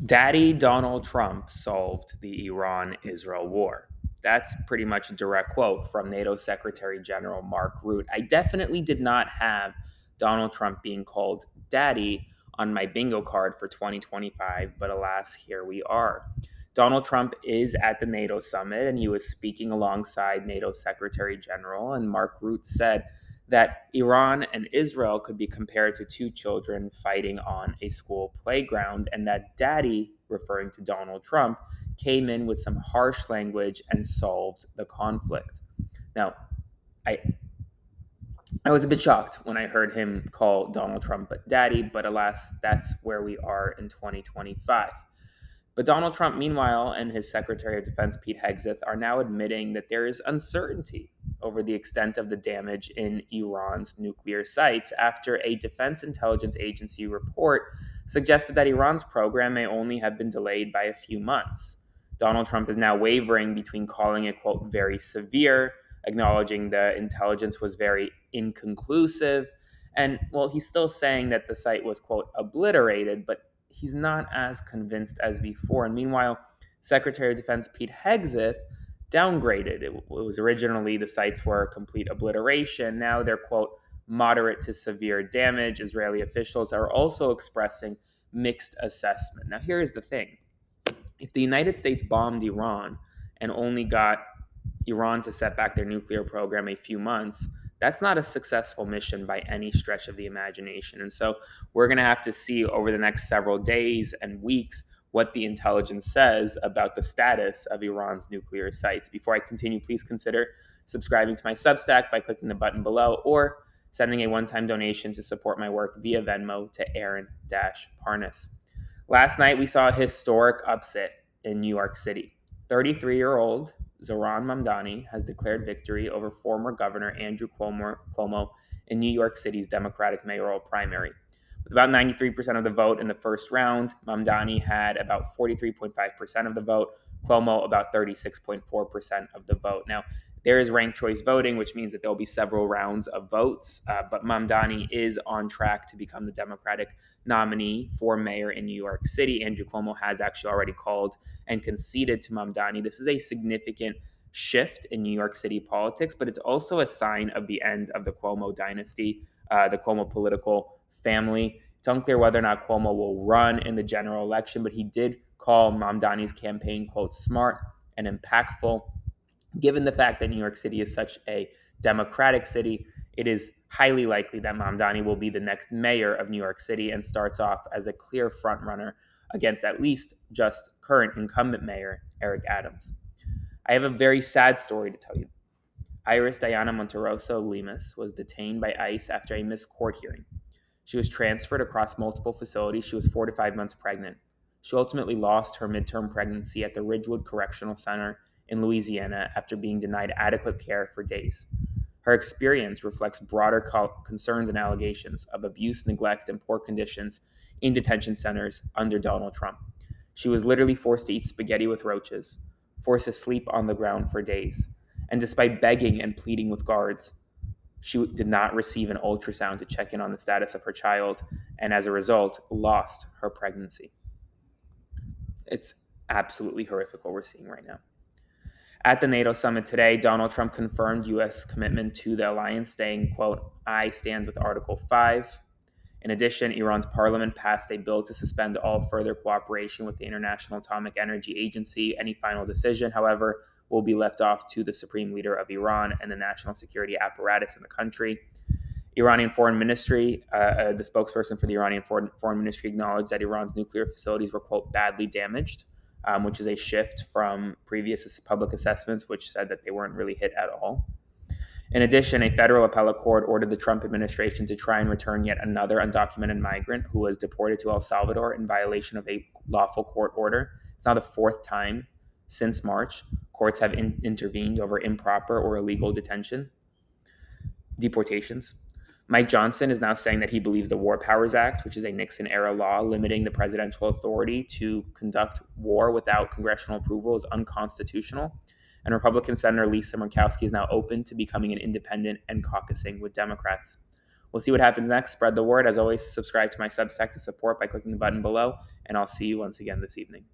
Daddy Donald Trump solved the Iran-Israel war. That's pretty much a direct quote from NATO Secretary General Mark Rutte. I definitely did not have Donald Trump being called daddy on my bingo card for 2025, but alas, here we are. Donald Trump is at the NATO summit and he was speaking alongside NATO Secretary General, and Mark Rutte said that Iran and Israel could be compared to two children fighting on a school playground, and that daddy, referring to Donald Trump, came in with some harsh language and solved the conflict. Now, I I was a bit shocked when I heard him call Donald Trump daddy, but alas, that's where we are in 2025. But Donald Trump, meanwhile, and his Secretary of Defense, Pete Hegseth, are now admitting that there is uncertainty over the extent of the damage in Iran's nuclear sites after a Defense Intelligence Agency report suggested that Iran's program may only have been delayed by a few months. Donald Trump is now wavering between calling it, quote, very severe, acknowledging the intelligence was very inconclusive, and, well, he's still saying that the site was, quote, obliterated, but he's not as convinced as before. And meanwhile, Secretary of Defense Pete Hegseth downgraded. It was originally the sites were complete obliteration. Now they're, quote, moderate to severe damage. Israeli officials are also expressing mixed assessment. Now, here's the thing. If the United States bombed Iran and only got Iran to set back their nuclear program a few months, that's not a successful mission by any stretch of the imagination. And so we're going to have to see over the next several days and weeks what the intelligence says about the status of Iran's nuclear sites. Before I continue, please consider subscribing to my Substack by clicking the button below or sending a one-time donation to support my work via Venmo to Aaron-Parnas. Last night, we saw a historic upset in New York City. 33-year-old Zohran Mamdani has declared victory over former Governor Andrew Cuomo in New York City's Democratic mayoral primary. With about 93% of the vote in the first round, Mamdani had about 43.5% of the vote, Cuomo about 36.4% of the vote. Now, there is ranked choice voting, which means that there will be several rounds of votes, but Mamdani is on track to become the Democratic nominee for mayor in New York City. Andrew Cuomo has actually already called and conceded to Mamdani. This is a significant shift in New York City politics, but it's also a sign of the end of the Cuomo dynasty, the Cuomo political family. It's unclear whether or not Cuomo will run in the general election, but he did call Mamdani's campaign, quote, smart and impactful. Given the fact that New York City is such a democratic city, it is highly likely that Mamdani will be the next mayor of New York City and starts off as a clear frontrunner against at least just current incumbent mayor Eric Adams. I have a very sad story to tell you. Iris Diana Monteroso Lemus was detained by ICE after a missed court hearing. She was transferred across multiple facilities. She was 4 to 5 months pregnant. She ultimately lost her midterm pregnancy at the Ridgewood Correctional Center in Louisiana after being denied adequate care for days. Her experience reflects broader concerns and allegations of abuse, neglect, and poor conditions in detention centers under Donald Trump. She was literally forced to eat spaghetti with roaches, forced to sleep on the ground for days, and despite begging and pleading with guards, she did not receive an ultrasound to check in on the status of her child, and as a result, lost her pregnancy. It's absolutely horrific what we're seeing right now. At the NATO summit today, Donald Trump confirmed U.S. commitment to the alliance, saying, quote, I stand with Article 5. In addition, Iran's parliament passed a bill to suspend all further cooperation with the International Atomic Energy Agency. Any final decision, however, will be left off to the supreme leader of Iran and the national security apparatus in the country. Iranian Foreign Ministry, the spokesperson for the Iranian Foreign Ministry acknowledged that Iran's nuclear facilities were, quote, badly damaged, which is a shift from previous public assessments, which said that they weren't really hit at all. In addition, a federal appellate court ordered the Trump administration to try and return yet another undocumented migrant who was deported to El Salvador in violation of a lawful court order. It's now the fourth time since March courts have intervened over improper or illegal deportations. Mike Johnson is now saying that he believes the War Powers Act, which is a Nixon-era law limiting the presidential authority to conduct war without congressional approval, is unconstitutional. And Republican Senator Lisa Murkowski is now open to becoming an independent and caucusing with Democrats. We'll see what happens next. Spread the word. As always, subscribe to my Substack to support by clicking the button below, and I'll see you once again this evening.